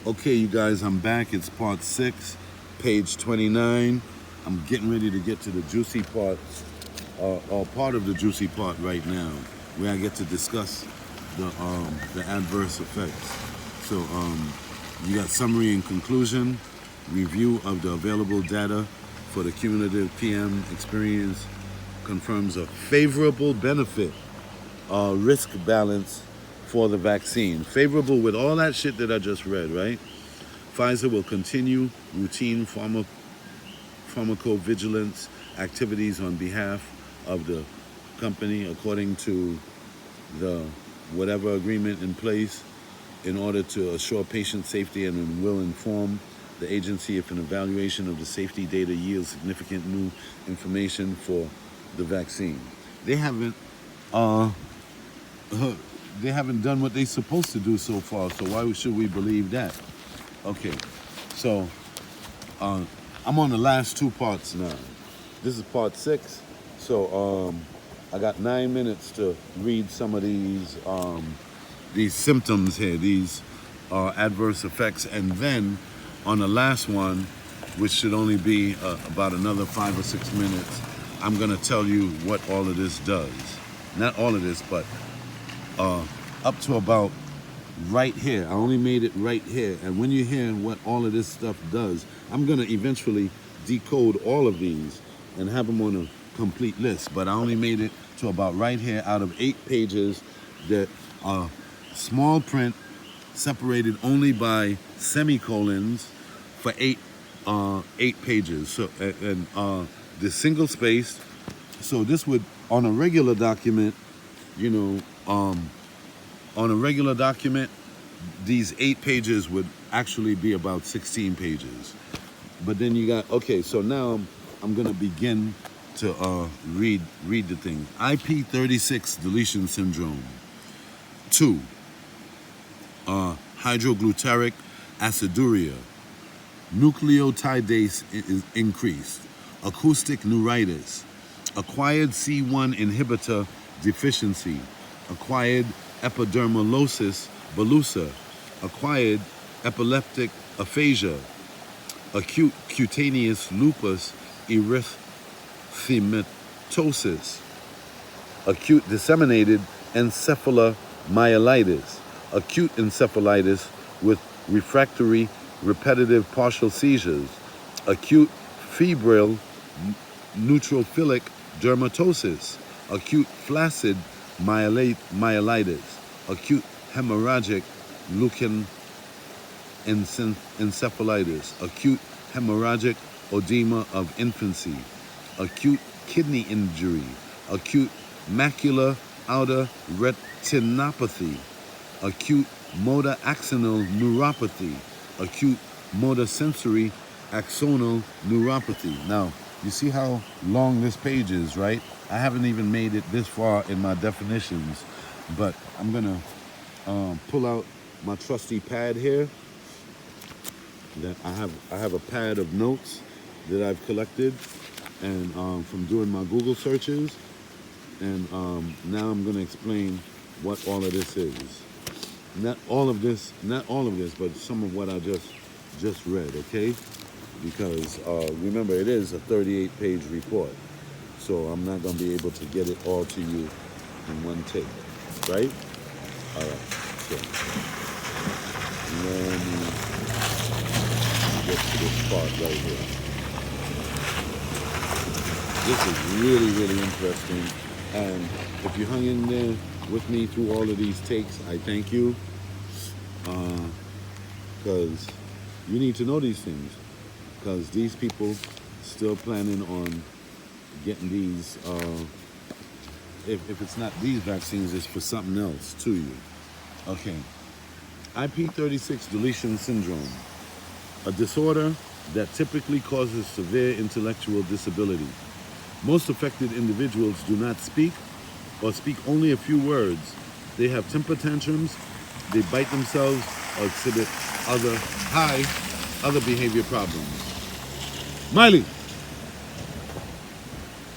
Okay, you guys, I'm back. It's part 6, page 29. I'm getting ready to get to the juicy part, or part of the juicy part right now, where I get to discuss the adverse effects. So you got summary and conclusion, review of the available data for the cumulative PM experience confirms a favorable benefit risk balance for the vaccine. Favorable with all that shit that I just read, right? Pfizer will continue routine pharmacovigilance activities on behalf of the company according to the whatever agreement in place in order to assure patient safety and will inform the agency if an evaluation of the safety data yields significant new information for the vaccine. They haven't uh, they haven't done what they're supposed to do so far, so why should we believe that? Okay, so uh, I'm on the last two parts now. This is part 6, so I got 9 minutes to read some of these symptoms here, these adverse effects, and then on the last one, which should only be about another 5 or 6 minutes, I'm gonna tell you what all of this does. Not all of this, but up to about right here. I only made it right here. And when you hear what all of this stuff does, I'm going to eventually decode all of these and have them on a complete list. But I only made it to about right here out of 8 pages that are small print, separated only by semicolons for 8 pages. So and the single spaced. So this would, on a regular document, you know, on a regular document, these 8 pages would actually be about 16 pages. But then you got, okay, so now I'm gonna begin to read the thing. IP36 deletion syndrome. 2, hydroglutaric aciduria. Nucleotidase is increased. Acoustic neuritis. Acquired C1 inhibitor deficiency. Acquired epidermolysis bullosa, acquired epileptic aphasia, acute cutaneous lupus erythematosus, acute disseminated encephalomyelitis, acute encephalitis with refractory repetitive partial seizures, acute febrile neutrophilic dermatosis, acute flaccid myelitis, acute hemorrhagic leukoencephalitis, acute hemorrhagic edema of infancy, acute kidney injury, acute macular outer retinopathy, acute motor axonal neuropathy, acute motor sensory axonal neuropathy. Now, you see how long this page is, right? I haven't even made it this far in my definitions, but I'm gonna pull out my trusty pad here. That I have a pad of notes that I've collected and from doing my Google searches, and now I'm gonna explain what all of this is. Not all of this, but some of what I just read. Okay, because remember it is a 38-page report. So I'm not going to be able to get it all to you in one take, right? All right, so let me get to this part right here. This is really, really interesting. And if you hung in there with me through all of these takes, I thank you. Because you need to know these things. Because these people still planning on getting these, if it's not these vaccines, it's for something else to you. Okay. IP36 deletion syndrome, a disorder that typically causes severe intellectual disability. Most affected individuals do not speak or speak only a few words. They have temper tantrums, they bite themselves, or exhibit other behavior problems. Miley!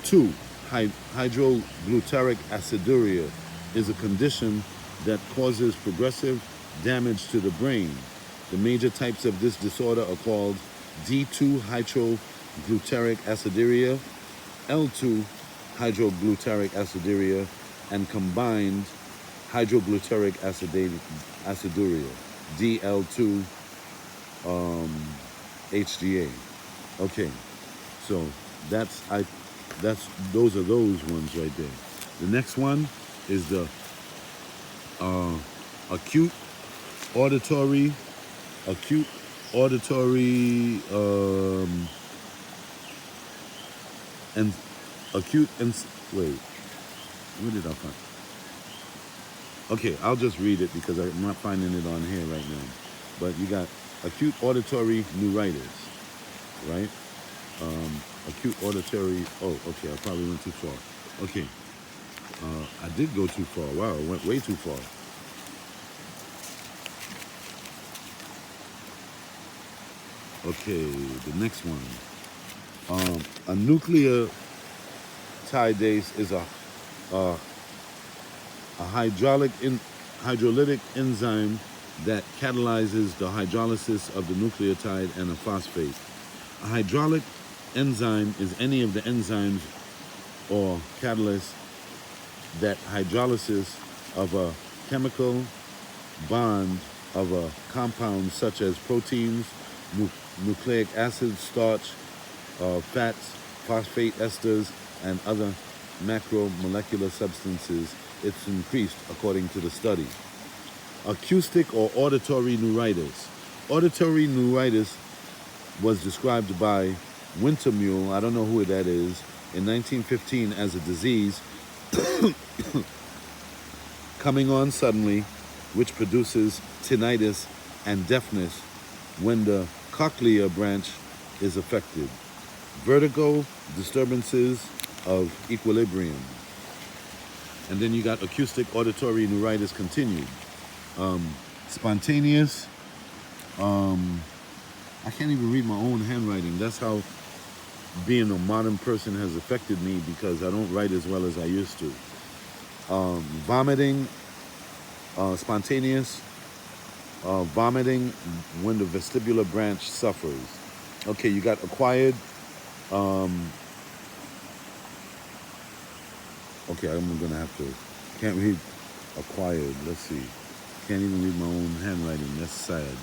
2, hydroglutaric aciduria is a condition that causes progressive damage to the brain. The major types of this disorder are called D2-hydroglutaric aciduria, L2-hydroglutaric aciduria, and combined hydroglutaric aciduria, DL2 HGA. Okay, so those are those ones right there. The next one is the acute auditory and acute and wait, where did I find? Okay, I'll just read it because I'm not finding it on here right now. But you got acute auditory neuritis, right? Acute auditory. Oh, okay. I probably went too far. Okay, I did go too far. Wow, I went way too far. Okay, the next one. A nucleotidase is a hydrolytic enzyme that catalyzes the hydrolysis of the nucleotide and a phosphate. A hydraulic enzyme is any of the enzymes or catalysts that hydrolysis of a chemical bond of a compound such as proteins, nucleic acids, starch, fats, phosphate esters, and other macromolecular substances. It's increased according to the study. Acoustic or auditory neuritis. Auditory neuritis was described by Wintermuhle, I don't know who that is, in 1915 as a disease coming on suddenly, which produces tinnitus and deafness when the cochlear branch is affected. Vertigo, disturbances of equilibrium. And then you got acoustic auditory neuritis continued. Spontaneous, I can't even read my own handwriting. That's how being a modern person has affected me because I don't write as well as I used to. Vomiting, spontaneous vomiting when the vestibular branch suffers. Okay, you got acquired. Okay, I'm gonna have to. Can't read acquired. Let's see. Can't even read my own handwriting. That's sad.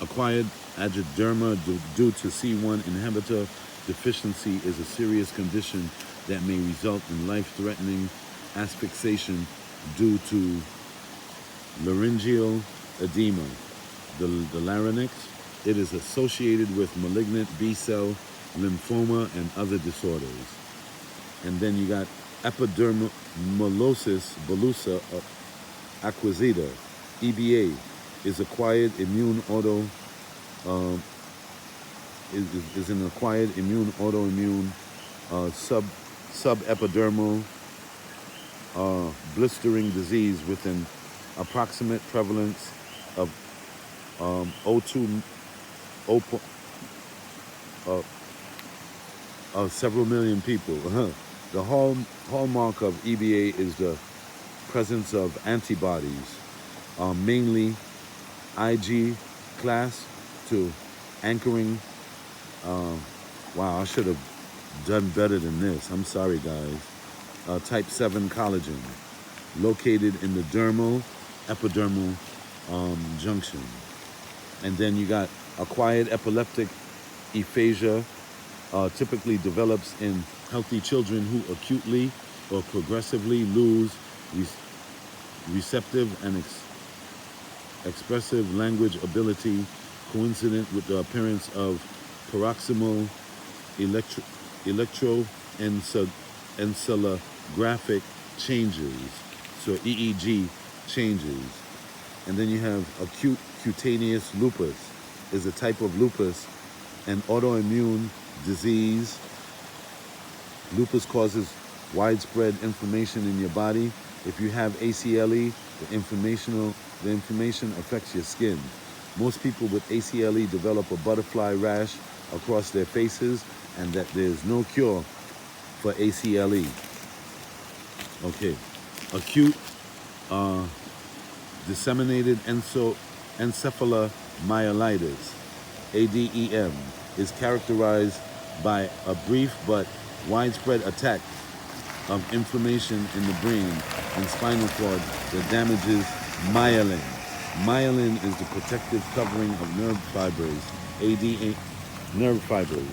Acquired angioedema due to C1 inhibitor deficiency is a serious condition that may result in life-threatening asphyxiation due to laryngeal edema, the larynx. It is associated with malignant B-cell lymphoma and other disorders. And then you got epidermolysis bullosa acquisita, EBA, is acquired immune is an acquired immune autoimmune subepidermal blistering disease with an approximate prevalence of 0.2 several million people. The hallmark of EBA is the presence of antibodies, mainly IG class to anchoring. Wow, I should have done better than this. I'm sorry, guys. Type 7 collagen, located in the epidermal junction. And then you got acquired epileptic aphasia, typically develops in healthy children who acutely or progressively lose receptive and expressive language ability, coincident with the appearance of paroxysmal electroencephalographic changes, so EEG changes. And then you have acute cutaneous lupus, is a type of lupus, an autoimmune disease. Lupus causes widespread inflammation in your body. If you have ACLE, the inflammation affects your skin. Most people with ACLE develop a butterfly rash across their faces, and that there's no cure for ACLE. Okay, acute Disseminated encephalomyelitis, ADEM, is characterized by a brief but widespread attack of inflammation in the brain and spinal cord that damages myelin. Myelin is the protective covering of nerve fibers, nerve fibers.